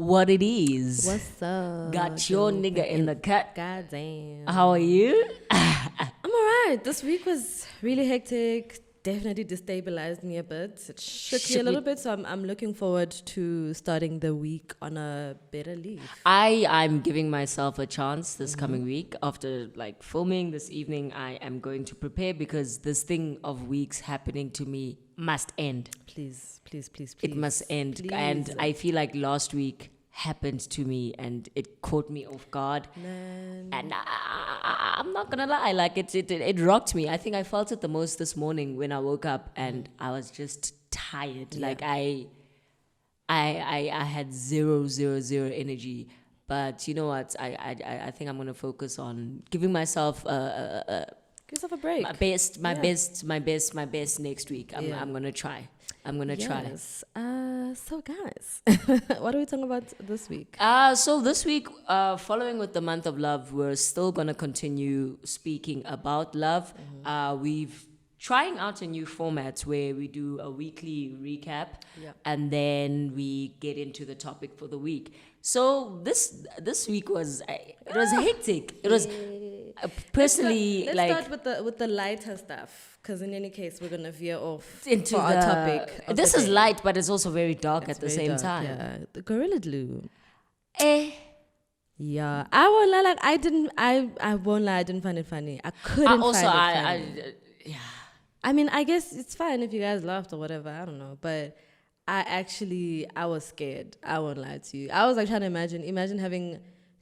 what it is. What's up? Got your nigga in the cut. God damn. How are you? I'm alright. This week was really hectic. Definitely destabilized me a bit. It shook me a little bit. So I'm looking forward to starting the week on a better leaf. I'm giving myself a chance this coming week. After like filming this evening, I am going to prepare because this thing of weeks happening to me must end. Please. It must end. Please. And I feel like last week happened to me and it caught me off guard. Man. And I'm not gonna lie, like it rocked me. I think I felt it the most this morning when I woke up and I was just tired. Yeah. Like I had zero energy. But you know what? I think I'm gonna focus on giving myself Give yourself a break. my best next week. I'm gonna try. Yes. So guys, what are we talking about this week? So this week, following with the month of love, we're still gonna continue speaking about love. We've trying out a new format where we do a weekly recap, and then we get into the topic for the week. So this week was hectic. It was personally let's start with the lighter stuff, because in any case we're gonna veer off into for our topic. This is light, but it's also very dark at the same time. Yeah, the Gorilla Glue. Eh. Yeah, I won't lie. Like I won't lie. I didn't find it funny. I couldn't find it funny. I mean, I guess it's fine if you guys laughed or whatever. I don't know, but I was scared. I won't lie to you. I was like trying to imagine having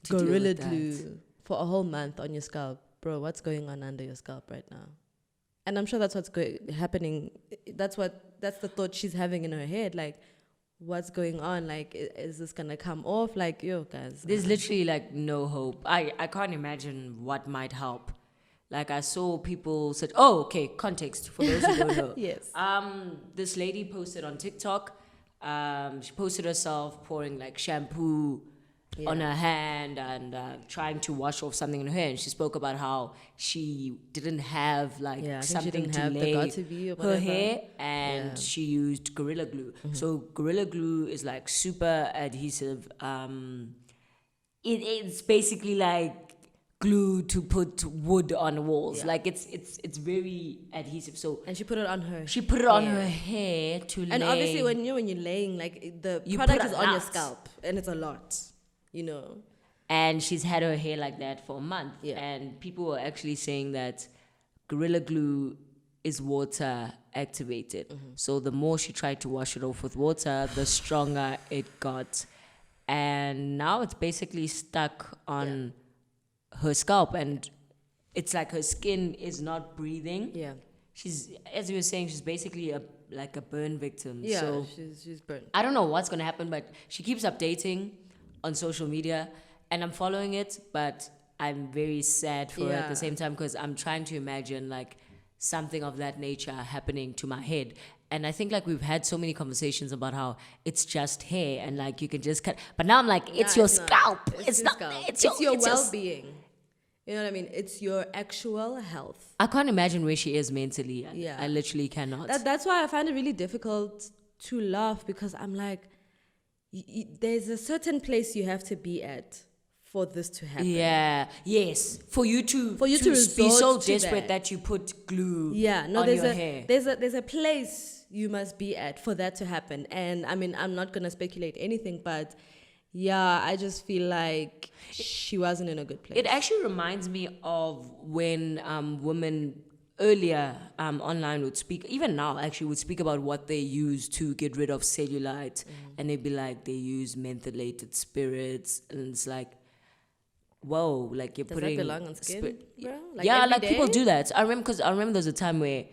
Gorilla Glue for a whole month on your scalp, bro. What's going on under your scalp right now? And I'm sure that's what's happening. That's the thought she's having in her head. Like, what's going on? Like, is this gonna come off? Like, yo, guys. There's literally like no hope. I can't imagine what might help. Like I saw people said, oh, okay, context for those who don't know. Yes. This lady posted on TikTok. She posted herself pouring like shampoo on her hand and trying to wash off something in her hair. And she spoke about how she didn't have like something to lay her hair, and she used Gorilla Glue. So Gorilla Glue is like super adhesive. It's basically like glue to put wood on walls. Like it's very adhesive. So and she put it on her. She put it on her hair to lay. And obviously when you're laying, like the product is on your scalp and it's a lot, you know. And she's had her hair like that for a month. Yeah. And people were actually saying that Gorilla Glue is water activated. So the more she tried to wash it off with water, the stronger it got. And now it's basically stuck on her scalp, and it's like her skin is not breathing. Yeah. She's, as you were saying, she's basically like a burn victim. Yeah, so she's burnt. I don't know what's gonna happen, but she keeps updating on social media, and I'm following it, but I'm very sad for her at the same time because I'm trying to imagine like something of that nature happening to my head. And I think like we've had so many conversations about how it's just hair and like you can just cut. But now I'm like, it's your scalp. It's not. It's your well-being. You know what I mean? It's your actual health. I can't imagine where she is mentally. I literally cannot. That's why I find it really difficult to laugh, because I'm like, there's a certain place you have to be at for this to happen. Yeah. Yes. For you to be resort so to desperate that you put glue on there's your hair. There's a place you must be at for that to happen. And I mean, I'm not gonna speculate anything, but yeah, I just feel like she wasn't in a good place. It actually reminds me of when women earlier online would speak, even now actually would speak about what they use to get rid of cellulite, and they'd be like, they use mentholated spirits, and it's like, whoa, like you're putting. Does that belong on skin, bro? Like people do that. I remember there was a time where,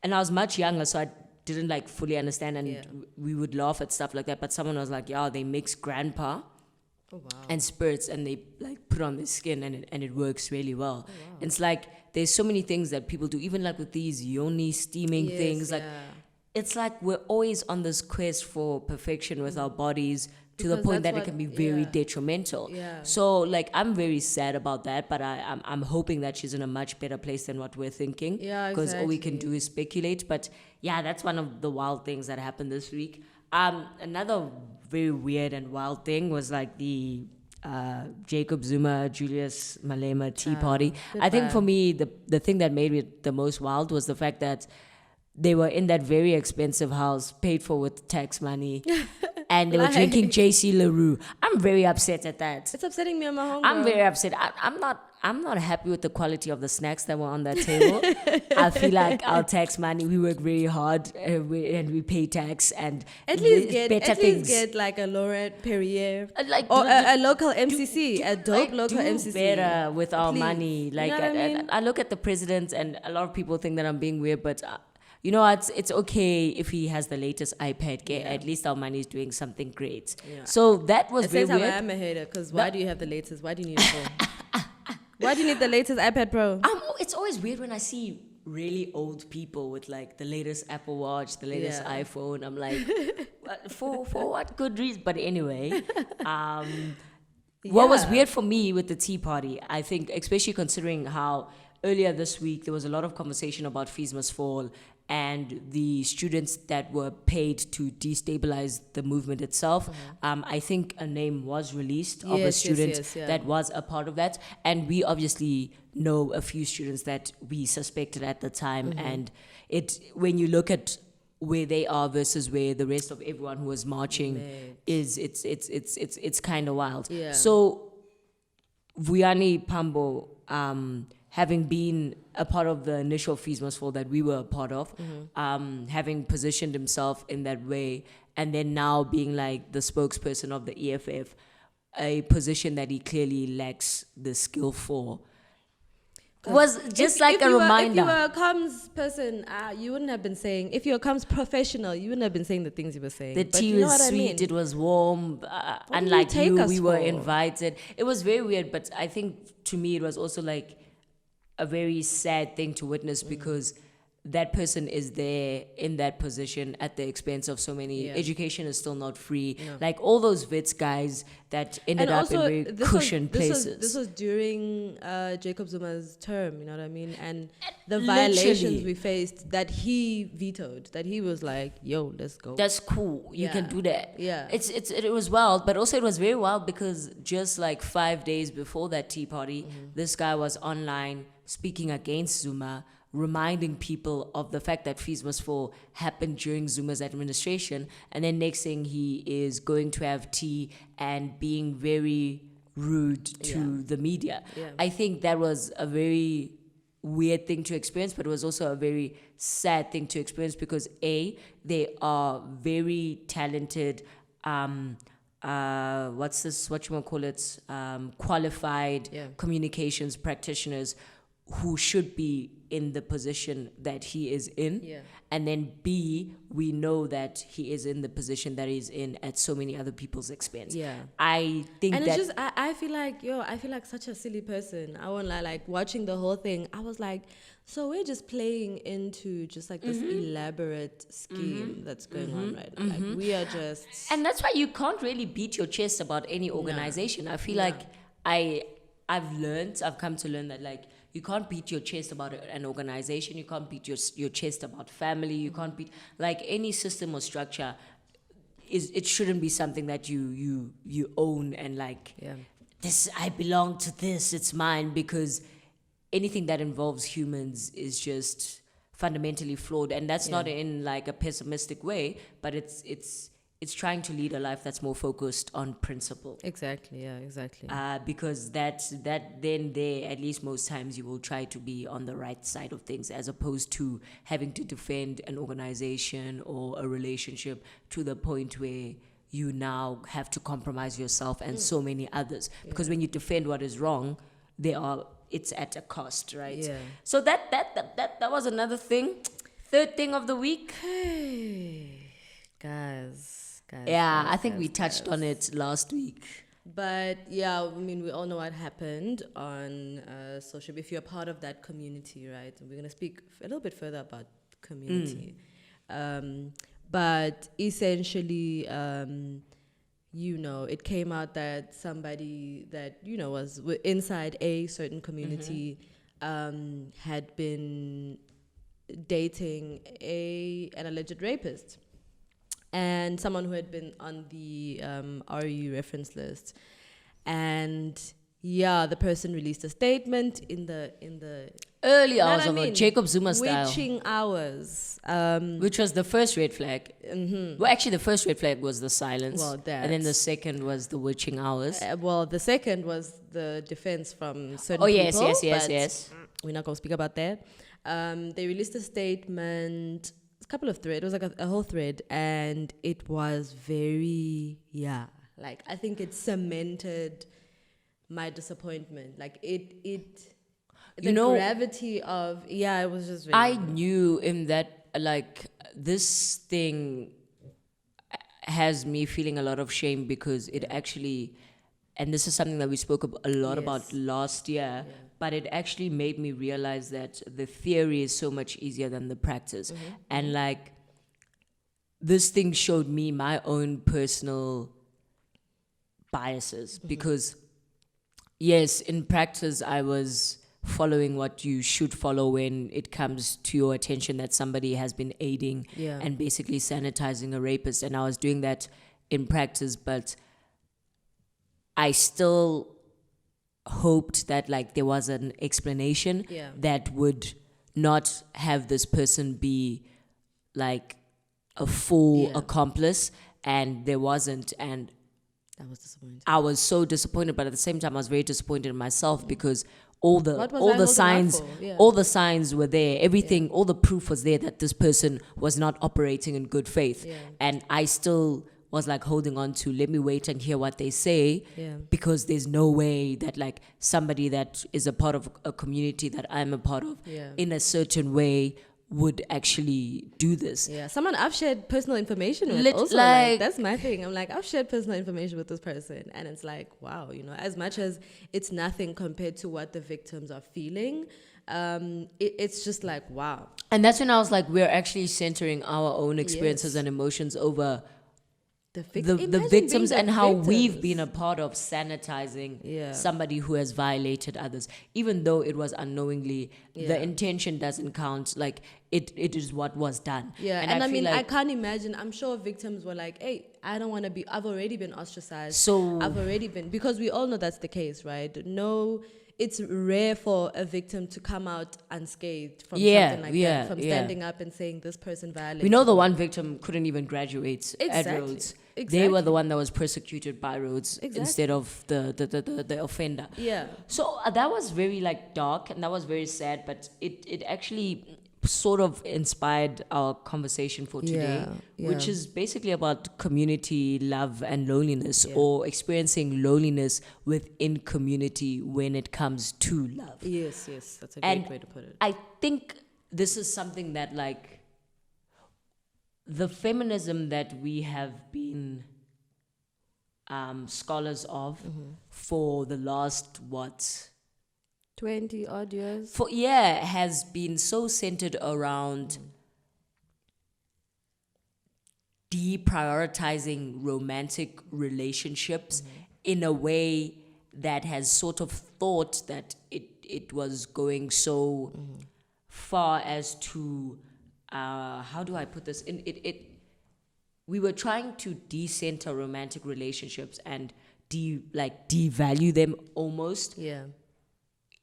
and I was much younger, so I didn't like fully understand, and we would laugh at stuff like that. But someone was like, "Yeah, they mix grandpa and spirits, and they like put on their skin, and it works really well." And it's like there's so many things that people do, even like with these yoni steaming things. Like it's like we're always on this quest for perfection with our bodies, to the point that it can be very detrimental. So like I'm very sad about that, but I'm hoping that she's in a much better place than what we're thinking. Because all we can do is speculate. But yeah, that's one of the wild things that happened this week. Another very weird and wild thing was like the Jacob Zuma, Julius Malema Tea Party. I think for me, the thing that made it the most wild was the fact that they were in that very expensive house, paid for with tax money, and they were drinking JC LaRue. I'm very upset at that. It's upsetting me and my homegirl. I'm very upset. I'm not happy with the quality of the snacks that were on that table. I feel like our tax money, we work very hard and we pay tax and at least things. Get like a Laurent Perrier or a local MCC, a dope local MCC. Better with our money. Like you know I look at the president and a lot of people think that I'm being weird, but. You know, it's okay if he has the latest iPad. At least our money is doing something great. Yeah. So that was very weird. I am a hater because why do you have the latest? Why do you need it for? Why do you need the latest iPad Pro? It's always weird when I see really old people with like the latest Apple Watch, the latest iPhone. I'm like, for what good reason? But anyway, what was weird for me with the Tea Party, I think, especially considering how earlier this week there was a lot of conversation about Fees Must Fall and the students that were paid to destabilize the movement itself. I think a name was released of a student that was a part of that. And we obviously know a few students that we suspected at the time. And when you look at where they are versus where the rest of everyone who was marching it's kind of wild. Yeah. So Vuyani Pambo, having been a part of the initial Fees Must Fall that we were a part of, having positioned himself in that way, and then now being like the spokesperson of the EFF, a position that he clearly lacks the skill for, was just a reminder. If you were a comms person, you wouldn't have been saying, if you're a comms professional, you wouldn't have been saying the things you were saying. The tea was sweet, it was warm, unlike you, we were invited. It was very weird, but I think to me it was also like a very sad thing to witness because that person is there in that position at the expense of so many. Education is still not free. No. Like all those Wits guys that ended up in very cushioned places. This was during Jacob Zuma's term, you know what I mean? And the violations we faced that he vetoed, that he was like, yo, let's go. That's cool. You can do that. Yeah. It was wild, but also it was very wild because just like 5 days before that Tea Party, this guy was online speaking against Zuma, reminding people of the fact that Fees Must Fall happened during Zuma's administration, and then next thing he is going to have tea and being very rude to the media. Yeah. I think that was a very weird thing to experience, but it was also a very sad thing to experience because they are very talented, qualified communications practitioners who should be in the position that he is in. Yeah. And then B, we know that he is in the position that he's in at so many other people's expense. Yeah. I think and that... And it's just, I feel like such a silly person. I won't lie, like watching the whole thing, I was like, so we're just playing into just like this elaborate scheme that's going on right now. Like we are just... And that's why you can't really beat your chest about any organization. I feel like I've come to learn that like, you can't beat your chest about an organization. You can't beat your chest about family. You can't beat like any system or structure. It shouldn't be something that you own and like this. I belong to this. It's mine, because anything that involves humans is just fundamentally flawed, and that's not in like a pessimistic way, but it's trying to lead a life that's more focused on principle. Exactly, yeah, exactly. Because that then there, at least most times, you will try to be on the right side of things, as opposed to having to defend an organization or a relationship to the point where you now have to compromise yourself and so many others. Because when you defend what is wrong, it's at a cost, right? Yeah. So that was another thing. Third thing of the week. Hey, guys. I think we touched on it last week. But yeah, I mean, we all know what happened on social. If you're part of that community, right? And we're going to speak a little bit further about community. But essentially, it came out that somebody that, was inside a certain community had been dating an alleged rapist. and someone who had been on the RU reference list. And yeah, the person released a statement in the early hours of Jacob Zuma style. Witching hours. Which was the first red flag. Mm-hmm. Well, actually, the first red flag was the silence. Well, and then the second was the witching hours. Well, the second was the defense from certain people. Yes. We're not going to speak about that. They released a statement, a couple of threads. It was like a whole thread. And it was very, like, I think it cemented my disappointment. Like, the gravity of, it was just very... I knew in that, like, this thing has me feeling a lot of shame because it actually, and this is something that we spoke a lot about last year, but it actually made me realize that the theory is so much easier than the practice. And, like, this thing showed me my own personal biases because, yes, in practice, I was following what you should follow when it comes to your attention that somebody has been aiding and basically sanitizing a rapist. And I was doing that in practice, but I still hoped that, like, there was an explanation that would not have this person be like a full accomplice, and there wasn't. And that was disappointing. I was so disappointed, but at the same time I was very disappointed in myself because all the signs were there. Everything, all the proof was there that this person was not operating in good faith. And I still was like holding on to, let me wait and hear what they say, because there's no way that, like, somebody that is a part of a community that I'm a part of in a certain way would actually do this. Someone I've shared personal information with also, like, that's my thing. I'm like, I've shared personal information with this person, and it's like, wow, as much as it's nothing compared to what the victims are feeling, it's just like, wow. And that's when I was like, we're actually centering our own experiences and emotions over the victims and how we've been a part of sanitizing somebody who has violated others, even though it was unknowingly. The intention doesn't count. Like, it is what was done. And I mean, like, I can't imagine. I'm sure victims were like, hey, I don't want to be, I've already been ostracized, so I've already been, because we all know that's the case, right? No, it's rare for a victim to come out unscathed from something like that, from standing up and saying this person violated. We know the one victim couldn't even graduate at Rhodes. They were the one that was persecuted by Rhodes instead of the offender. So that was very, like, dark, and that was very sad, but it actually sort of inspired our conversation for today, which is basically about community, love, and loneliness, or experiencing loneliness within community when it comes to love. Yes, that's a great way to put it. I think this is something that, like, the feminism that we have been scholars of for the last 20 odd years has been so centered around deprioritizing romantic relationships in a way that has sort of thought that it was going so far as to how do I put this? We were trying to decenter romantic relationships and devalue them almost.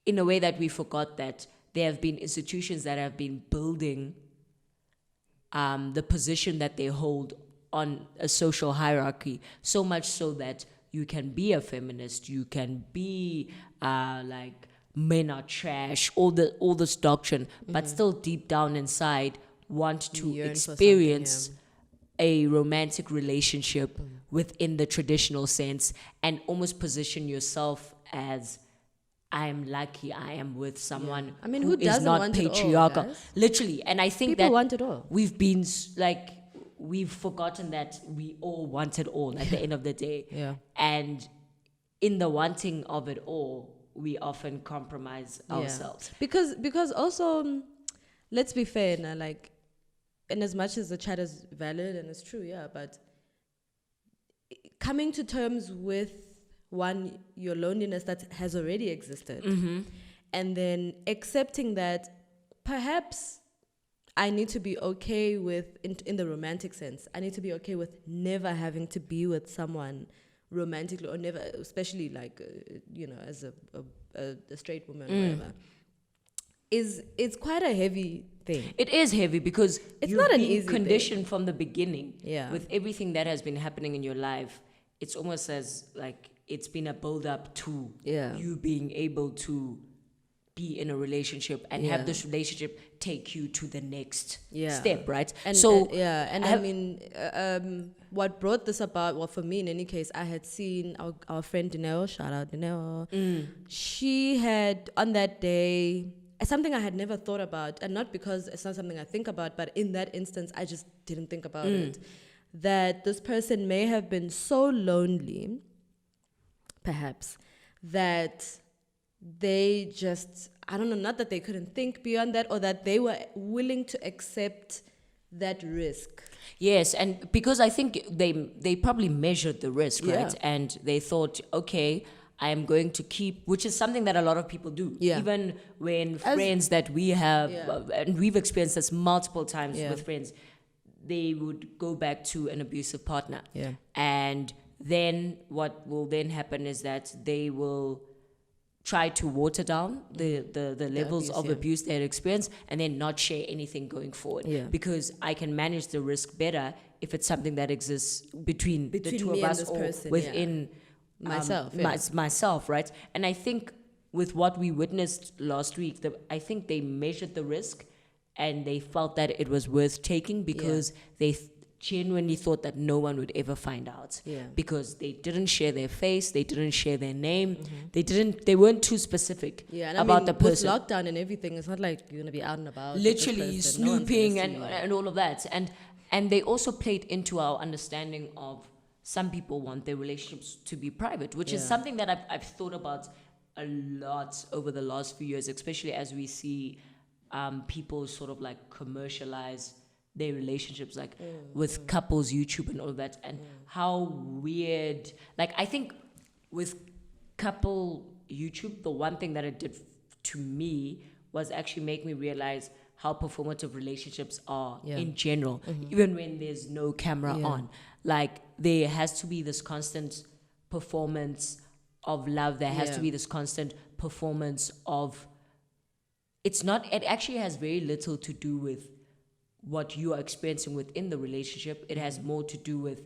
In a way that we forgot that there have been institutions that have been building the position that they hold on a social hierarchy, so much so that you can be a feminist, you can be like, men are trash, all this doctrine, but still deep down inside want to experience a romantic relationship within the traditional sense, and almost position yourself as, I am lucky I am with someone who is not patriarchal. All, literally. And I think people want it all. We've been like, we've forgotten that we all want it all at the end of the day. And in the wanting of it all, we often compromise ourselves. Because also, let's be fair now, like, and as much as the chat is valid and it's true, but coming to terms with your loneliness that has already existed, and then accepting that perhaps I need to be okay with, in the romantic sense, I need to be okay with never having to be with someone romantically, or never, especially like, as a straight woman or whatever. It's quite a heavy thing. It is heavy because it's you've not an been easy conditioned thing. from the beginning. Yeah. With everything that has been happening in your life, it's almost as like it's been a build up to you being able to be in a relationship and have this relationship take you to the next step, right? And so what brought this about, well, for me in any case, I had seen our friend Dineo, shout out Dineo. She had on that day something I had never thought about, and not because it's not something I think about, but in that instance I just didn't think about it, that this person may have been so lonely, perhaps, that they just, I don't know, not that they couldn't think beyond that, or that they were willing to accept that risk. Yes, and because I think they probably measured the risk, right? And they thought, okay, I am going to keep, which is something that a lot of people do. Even when friends that we have, and we've experienced this multiple times with friends, they would go back to an abusive partner. And then what will then happen is that they will try to water down the levels of abuse they had experienced, and then not share anything going forward. Because I can manage the risk better if it's something that exists between the two of us, or within myself, right? And I think with what we witnessed last week, I think they measured the risk and they felt that it was worth taking because they genuinely thought that no one would ever find out, because they didn't share their face, they didn't share their name, they weren't too specific about the person. With lockdown and everything, it's not like you're gonna be out and about, literally snooping and all of that, and they also played into our understanding of some people want their relationships to be private, which is something that I've thought about a lot over the last few years, especially as we see people sort of like commercialize their relationships, like with couples YouTube and all that, and how weird. Like, I think with couple YouTube, the one thing that it did to me was actually make me realize how performative relationships are in general, even when there's no camera on. Like, there has to be this constant performance of love. There has to be this constant performance of, it actually has very little to do with what you are experiencing within the relationship. It has more to do with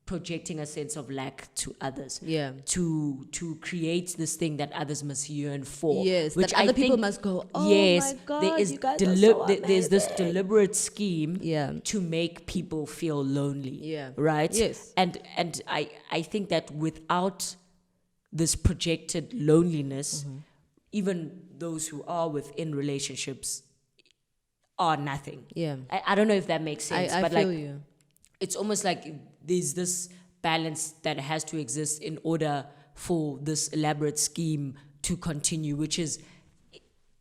projecting a sense of lack to others. To create this thing that others must yearn for. Which that other people must go, oh my God, there is you guys are so amazing. There's this deliberate scheme to make people feel lonely. Right? And I think that without this projected loneliness, even those who are within relationships are nothing. I don't know if that makes sense. I feel you. It's almost like there's this balance that has to exist in order for this elaborate scheme to continue, which is,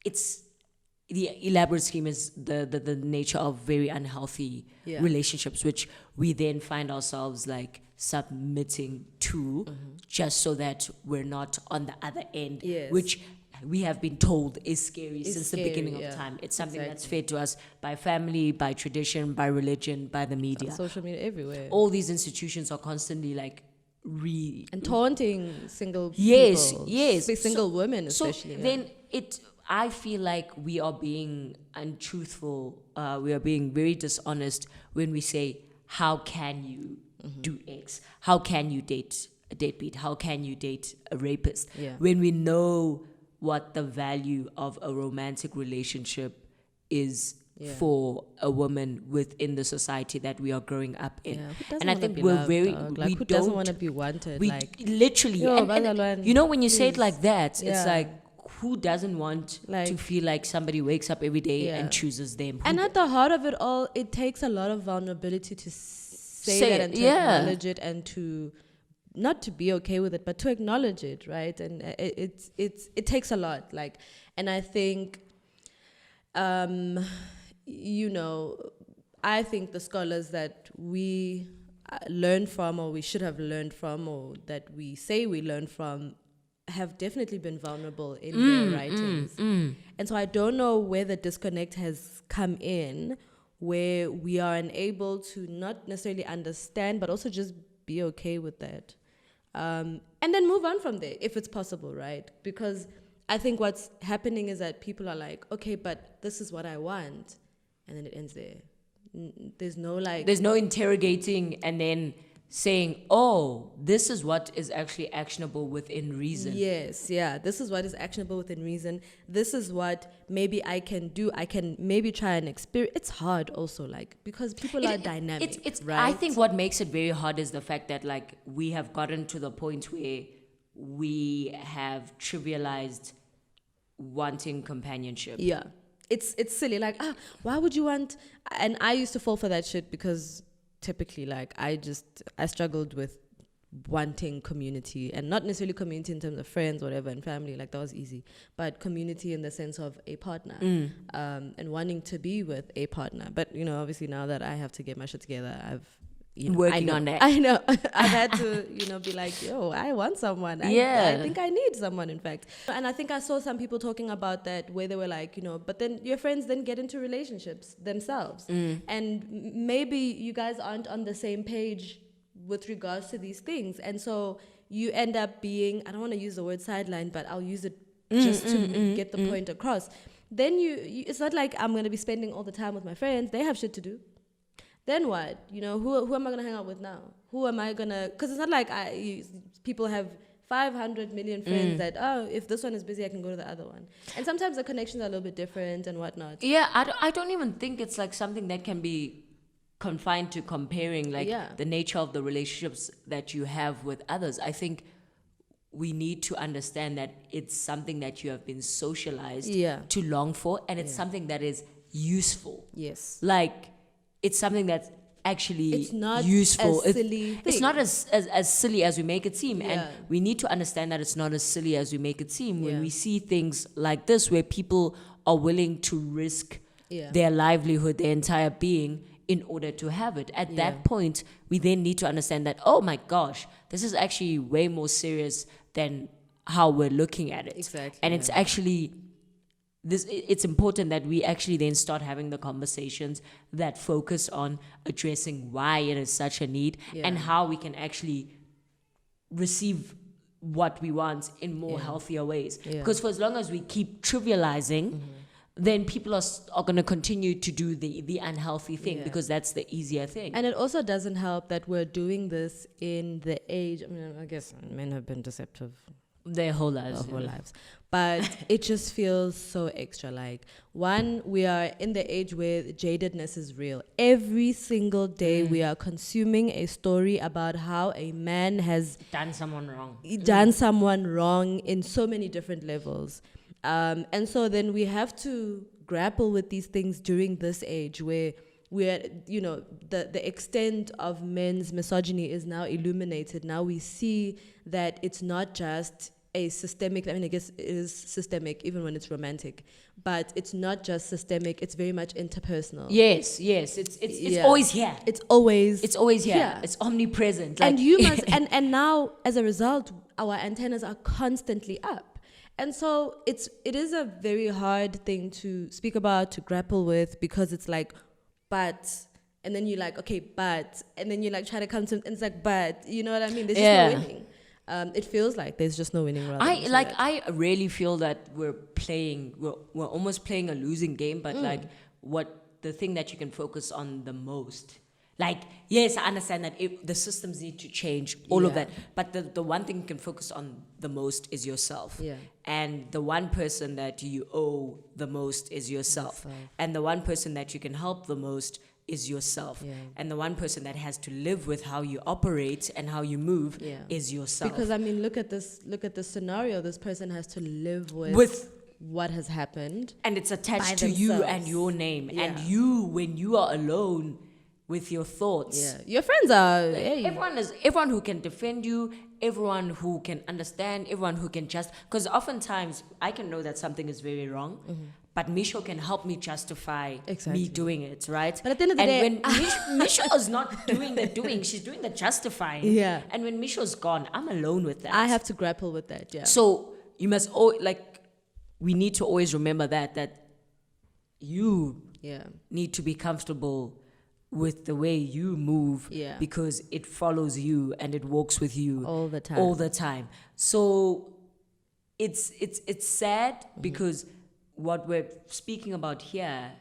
it's the elaborate scheme is the nature of very unhealthy relationships, which we then find ourselves like submitting to just so that we're not on the other end, which we have been told is scary since the beginning of time. It's something that's fed to us by family, by tradition, by religion, by the media. Social media, everywhere. All these institutions are constantly like and taunting single people. Single women especially. So then I feel like we are being untruthful, we are being very dishonest when we say, how can you do X? How can you date a deadbeat? How can you date a rapist? When we know what the value of a romantic relationship is for a woman within the society that we are growing up in. And I think we're very, like, who doesn't want to be wanted? We literally, and you know, when you say it like that, it's like, who doesn't want to feel like somebody wakes up every day and chooses them? And at the heart of it all, it takes a lot of vulnerability to say that and to acknowledge it, and to not to be okay with it, but to acknowledge it, right? And it takes a lot, like, and I think, you know, I think the scholars that we learn from, or we should have learned from, or that we say we learn from, have definitely been vulnerable in their writings. And so I don't know where the disconnect has come in, where we are unable to not necessarily understand, but also just be okay with that. And then move on from there if it's possible, right? Because I think what's happening is that people are like, okay, but this is what I want. And then it ends there. There's no interrogating and then saying, oh, this is what is actually actionable within reason. Yes, yeah. This is what is actionable within reason. This is what maybe I can do. I can maybe try and experience. It's hard also, like, because people are dynamic, right? I think what makes it very hard is the fact that, like, we have gotten to the point where we have trivialized wanting companionship. Yeah. It's silly. Like, why would you want... And I used to fall for that shit because... typically, like, I struggled with wanting community, and not necessarily community in terms of friends, whatever, and family, like that was easy, but community in the sense of a partner, and wanting to be with a partner. But, you know, obviously now that I have to get my shit together, working on that. I know. I've had to, be like, yo, I want someone. I think I need someone, in fact. And I think I saw some people talking about that where they were like, but then your friends then get into relationships themselves. And maybe you guys aren't on the same page with regards to these things. And so you end up being, I don't want to use the word sideline, but I'll use it just to get the point across. Then it's not like I'm going to be spending all the time with my friends. They have shit to do. Then what? Who am I going to hang out with now? Who am I going to... Because it's not like people have 500 million friends that, if this one is busy, I can go to the other one. And sometimes the connections are a little bit different and whatnot. Yeah, I don't even think it's like something that can be confined to comparing the nature of the relationships that you have with others. I think we need to understand that it's something that you have been socialized to long for, and it's something that is useful. Yes. Like... it's something that's actually it's not useful. A silly thing. It's not as silly as we make it seem. And we need to understand that it's not as silly as we make it seem. When we see things like this, where people are willing to risk their livelihood, their entire being, in order to have it. At that point, we then need to understand that, oh my gosh, this is actually way more serious than how we're looking at it. Exactly. And it's actually... it's important that we actually then start having the conversations that focus on addressing why it is such a need and how we can actually receive what we want in more healthier ways. Because for as long as we keep trivializing, then people are going to continue to do the unhealthy thing because that's the easier thing. And it also doesn't help that we're doing this in the age... I mean, I guess men have been deceptive their whole lives. But it just feels so extra. Like, one, we are in the age where jadedness is real. Every single day we are consuming a story about how a man has done someone wrong in so many different levels. And so then we have to grapple with these things during this age where we're, the extent of men's misogyny is now illuminated. Now we see that it's not just a systemic, I mean, I guess it is systemic even when it's romantic, but it's not just systemic, it's very much interpersonal. Yes, it's always here. It's always here. Yeah. It's omnipresent. And you must, and now as a result, our antennas are constantly up. And so it is a very hard thing to speak about, to grapple with, because it's like, but, and then you're like, okay, but, and then you like try to come to, and it's like, but, you know what I mean? There's just no winning. It feels like there's just no winning. I really feel that we're almost playing a losing game, but the thing that you can focus on the most. Like, yes, I understand that the systems need to change, all of that. But the one thing you can focus on the most is yourself. Yeah. And the one person that you owe the most is yourself. And the one person that you can help the most is yourself. And the one person that has to live with how you operate and how you move is yourself. Because, I mean, look at this scenario. This person has to live with what has happened. And it's attached to you and your name. Yeah. And you, when you are alone with your thoughts. Yeah. Your friends are... Hey. Everyone who can defend you, everyone who can understand, everyone who can just... Because oftentimes, I can know that something is very wrong, but Misho can help me justify me doing it, right? But at the end of the day... And when Misho is not doing the doing, she's doing the justifying. Yeah. And when Misho's gone, I'm alone with that. I have to grapple with that, yeah. So you must... we need to always remember that you need to be comfortable with the way you move because it follows you and it walks with you all the time. So it's sad because what we're speaking about here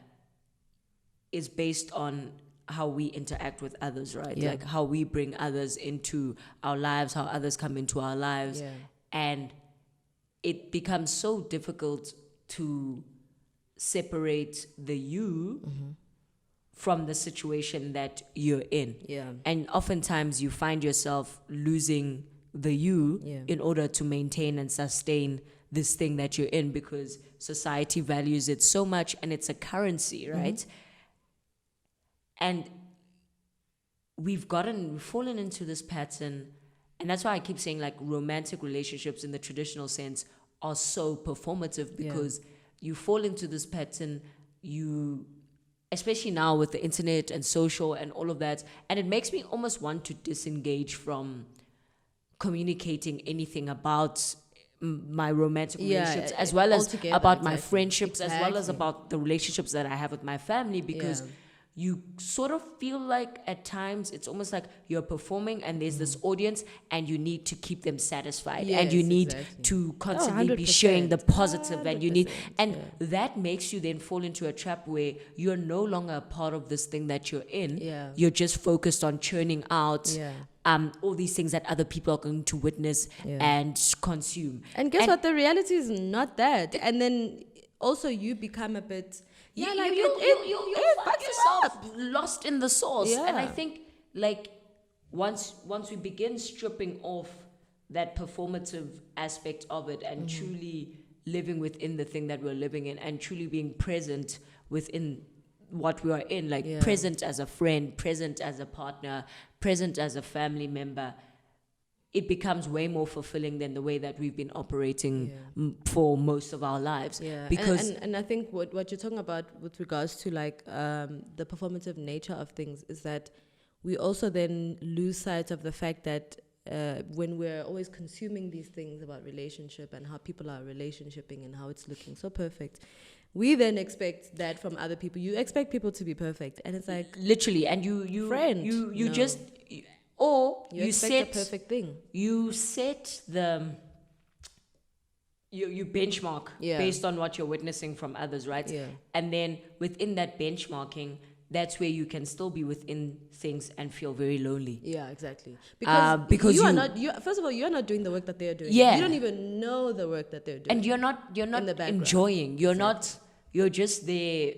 is based on how we interact with others, right? Like how we bring others into our lives, how others come into our lives. And it becomes so difficult to separate the you from the situation that you're in. And oftentimes you find yourself losing the you in order to maintain and sustain this thing that you're in because society values it so much and it's a currency, right? And we've fallen into this pattern, and that's why I keep saying like romantic relationships in the traditional sense are so performative because you fall into this pattern, especially now with the internet and social and all of that, and it makes me almost want to disengage from communicating anything about my romantic relationships as well as about my friendships as well as about the relationships that I have with my family because you sort of feel like at times it's almost like you're performing and there's this audience and you need to keep them satisfied and you need to constantly be sharing the positive and you need that makes you then fall into a trap where you're no longer a part of this thing that you're in. You're just focused on churning out all these things that other people are going to witness and consume. And guess what? The reality is not that. And then also you become a bit you find yourself lost in the sauce. And I think like once we begin stripping off that performative aspect of it and truly living within the thing that we're living in and truly being present within what we are in, like present as a friend, present as a partner, present as a family member, it becomes way more fulfilling than the way that we've been operating for most of our lives. Because and I think what you're talking about with regards to like the performative nature of things is that we also then lose sight of the fact that when we're always consuming these things about relationship and how people are relationshiping and how it's looking so perfect, we then expect that from other people. You expect people to be perfect, and it's like literally, and you set a perfect thing. You set you benchmark based on what you're witnessing from others, right? And then within that benchmarking, that's where you can still be within things and feel very lonely. Yeah, exactly. Because you are not. First of all, you are not doing the work that they are doing. You don't even know the work that they're doing, and you're not enjoying. You're just there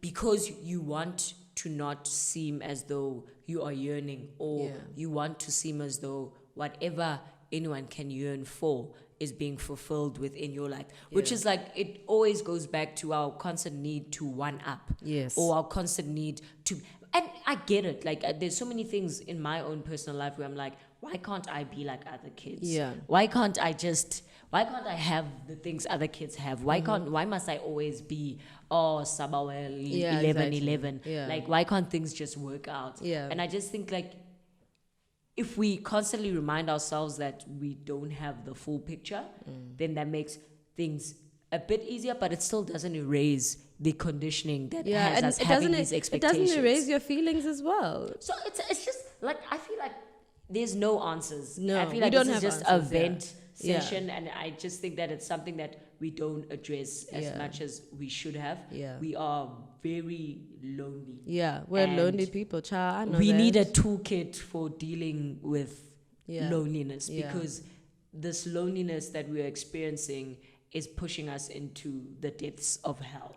because you want to not seem as though you are yearning or you want to seem as though whatever anyone can yearn for is being fulfilled within your life, which is like, it always goes back to our constant need to one up or our constant need to, and I get it. Like there's so many things in my own personal life where I'm like, why can't I be like other kids? Why can't I have the things other kids have? Why must I always be Sabawell 11? Like, why can't things just work out? And I just think like, if we constantly remind ourselves that we don't have the full picture, then that makes things a bit easier, but it still doesn't erase the conditioning that has us having these expectations. It doesn't erase your feelings as well. So it's just like, I feel like there's no answers. No, I feel like this is just a vent session, and I just think that it's something that we don't address as much as we should have. We are very lonely. We're lonely people, child. I know we need a toolkit for dealing with loneliness because this loneliness that we're experiencing is pushing us into the depths of hell.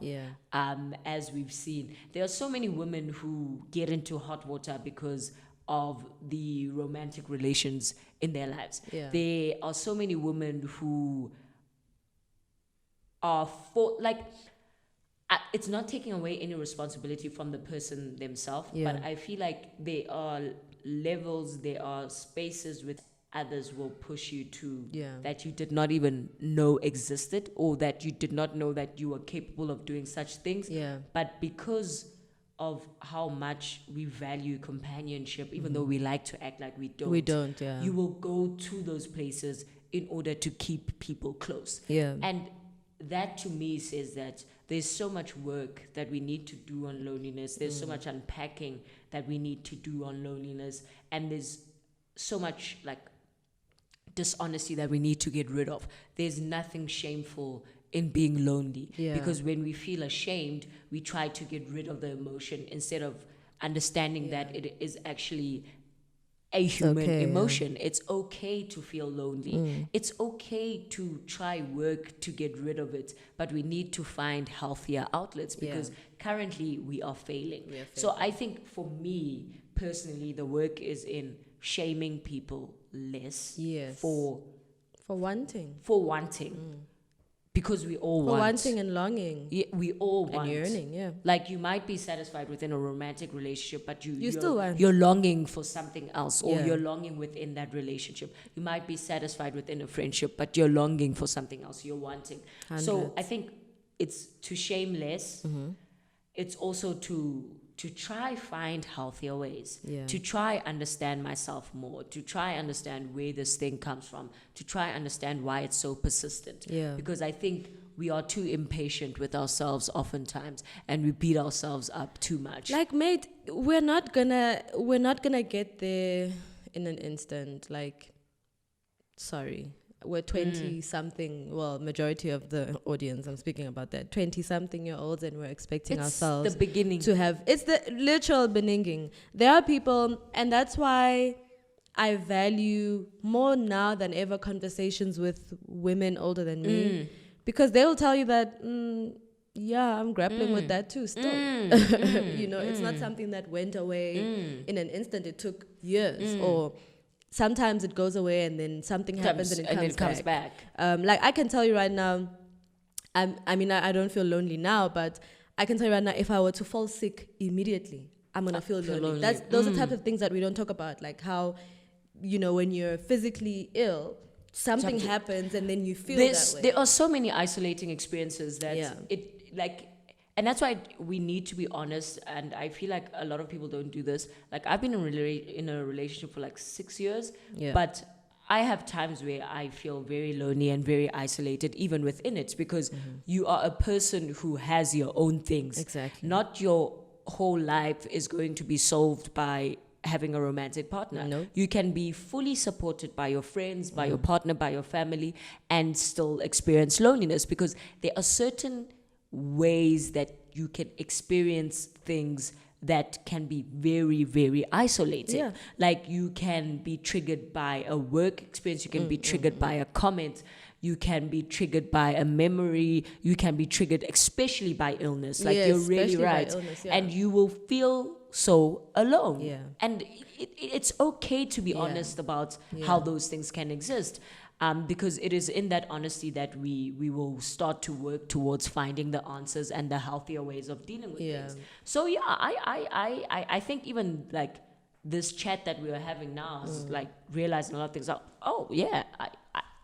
As we've seen, there are so many women who get into hot water because of the romantic relations in their lives. There are so many women who are it's not taking away any responsibility from the person themselves, but I feel like there are levels, there are spaces with others will push you to that you did not even know existed, or that you did not know that you were capable of doing such things. But because of how much we value companionship, even though we like to act like we don't, you will go to those places in order to keep people close. And that to me says that there's so much work that we need to do on loneliness. There's so much unpacking that we need to do on loneliness. And there's so much like dishonesty that we need to get rid of. There's nothing shameful in being lonely. Because when we feel ashamed, we try to get rid of the emotion instead of understanding that it is actually a human emotion. It's okay to feel lonely. It's okay to try work to get rid of it, but we need to find healthier outlets because currently we are failing. So I think for me personally, the work is in shaming people less for wanting. Because we all want. For wanting and longing. Yeah, we all want. And yearning, Like you might be satisfied within a romantic relationship, but you're still want. You're longing for something else, or you're longing within that relationship. You might be satisfied within a friendship, but you're longing for something else. You're wanting. So I think it's to shame less. It's also to try find healthier ways, to try understand myself more, to try understand where this thing comes from, to try understand why it's so persistent. Because I think we are too impatient with ourselves oftentimes, and we beat ourselves up too much. Like, mate, we're not gonna get there in an instant. Like, sorry. We're 20-something, well, majority of the audience, I'm speaking about that, 20-something-year-olds, and we're expecting ourselves the beginning to have, it's the literal beginning. There are people, and that's why I value more now than ever conversations with women older than me, because they will tell you that, I'm grappling with that too still. It's not something that went away in an instant. It took years, or sometimes it goes away and then something happens and it comes back. Like I can tell you right now, I don't feel lonely now, but I can tell you right now, if I were to fall sick immediately, I'm gonna feel lonely. Those are types of things that we don't talk about, like how, when you're physically ill, something happens and then you feel that way. There are so many isolating experiences that and that's why we need to be honest, and I feel like a lot of people don't do this. Like, I've been in a relationship for like 6 years, but I have times where I feel very lonely and very isolated even within it, because you are a person who has your own things. Exactly. Not your whole life is going to be solved by having a romantic partner. No. You can be fully supported by your friends, by your partner, by your family, and still experience loneliness, because there are certain ways that you can experience things that can be very, very isolating. Like, you can be triggered by a work experience, you can be triggered by a comment, you can be triggered by a memory, you can be triggered especially by illness. Like, you're really right. Illness, and you will feel so alone. And it's okay to be honest about how those things can exist. Because it is in that honesty that we will start to work towards finding the answers and the healthier ways of dealing with things. So I think even like this chat that we are having now is like realizing a lot of things.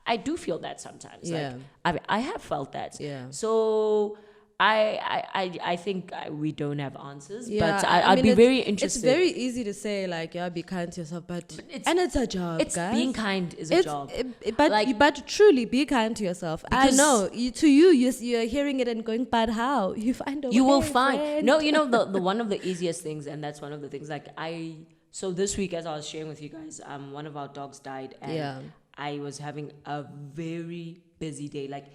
I do feel that sometimes. Like, I have felt that. So I think we don't have answers, but I'd be very interested. It's very easy to say, like, be kind to yourself, but it's a job, guys. Being kind is a job. But truly, be kind to yourself. I know, you're hearing it and going, but how? You find a way. You will find. Friend. No, the one of the easiest things, and that's one of the things, like, so this week, as I was sharing with you guys, one of our dogs died, and I was having a very busy day, like,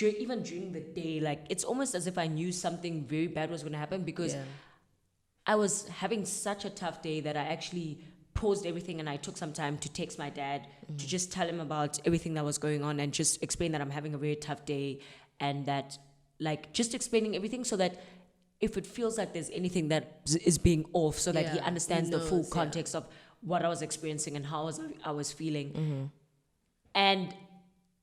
even during the day, like, it's almost as if I knew something very bad was going to happen, because I was having such a tough day that I actually paused everything and I took some time to text my dad to just tell him about everything that was going on and just explain that I'm having a very tough day, and that, like, just explaining everything so that if it feels like there's anything that is being off, so that he understands the full context of what I was experiencing and how I was feeling. And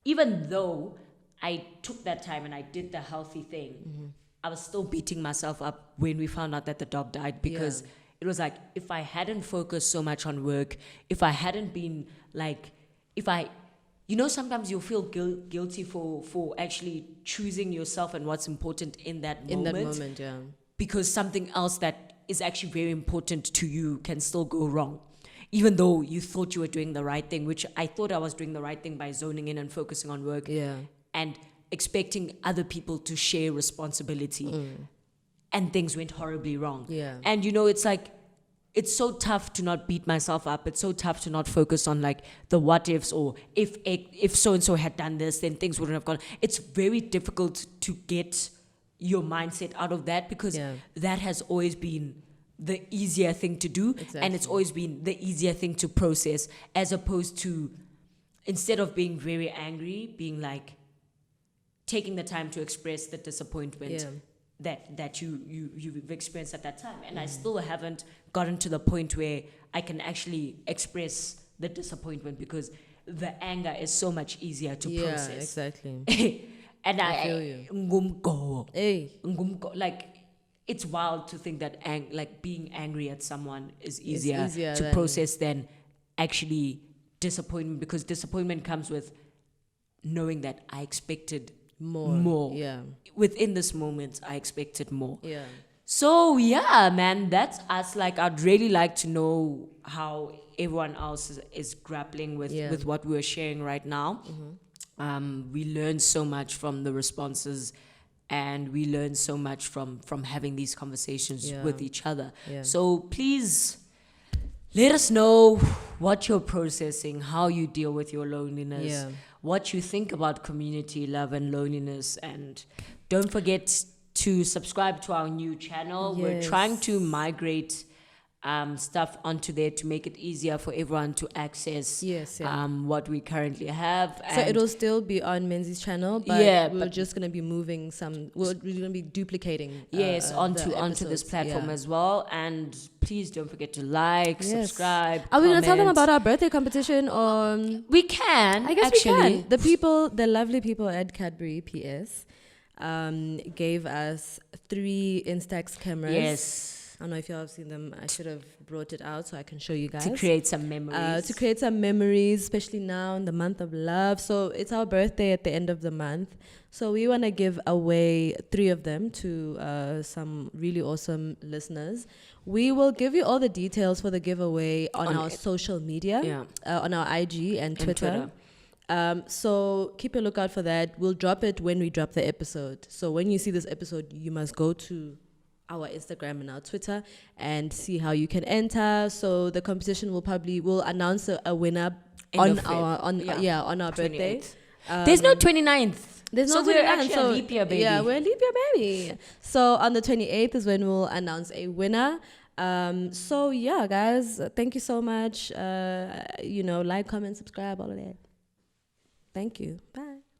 even though I took that time and I did the healthy thing, I was still beating myself up when we found out that the dog died, because it was like, if I hadn't focused so much on work, if I hadn't been like, sometimes you'll feel guilty for actually choosing yourself and what's important in that moment. Because something else that is actually very important to you can still go wrong. Even though you thought you were doing the right thing, which I thought I was doing the right thing by zoning in and focusing on work. And expecting other people to share responsibility, and things went horribly wrong. Yeah. And it's like, it's so tough to not beat myself up. It's so tough to not focus on like the what ifs, or if so and so had done this, then things wouldn't have gone. It's very difficult to get your mindset out of that, because that has always been the easier thing to do. Exactly. And it's always been the easier thing to process, as opposed to, instead of being very angry, being like, taking the time to express the disappointment that you've experienced at that time. And I still haven't gotten to the point where I can actually express the disappointment, because the anger is so much easier to process. Yeah, exactly. And I feel you. Like, it's wild to think that being angry at someone is easier to than process than actually disappointment, because disappointment comes with knowing that I expected more. Yeah. Within this moment, I expected more. Yeah. So yeah, man, that's us. Like, I'd really like to know how everyone else is grappling with what we're sharing right now. We learned so much from the responses, and we learned so much from having these conversations with each other. Yeah. So please let us know what you're processing, how you deal with your loneliness, what you think about community, love, and loneliness. And don't forget to subscribe to our new channel. We're trying to migrate stuff onto there to make it easier for everyone to access what we currently have. So it'll still be on Menzies channel, but we're just going to be moving we're going to be duplicating onto this platform as well. And please don't forget to like, subscribe. Are we going to tell them about our birthday competition? Or we can. I guess we can. The lovely people at Cadbury PS gave us 3 Instax cameras. Yes. I don't know if you all have seen them. I should have brought it out so I can show you guys. To create some memories. Especially now in the month of love. So it's our birthday at the end of the month. So we want to give away 3 of them to some really awesome listeners. We will give you all the details for the giveaway on our social media, on our IG and Twitter. So keep a lookout for that. We'll drop it when we drop the episode. So when you see this episode, you must go to our Instagram and our Twitter and see how you can enter. So the competition will announce a winner on our birthday. There's no 29th. There's no 29th. We're actually a leap year baby. Yeah, we're a leap year baby. So on the 28th is when we'll announce a winner. So yeah, guys, thank you so much. Like, comment, subscribe, all of that. Thank you. Bye.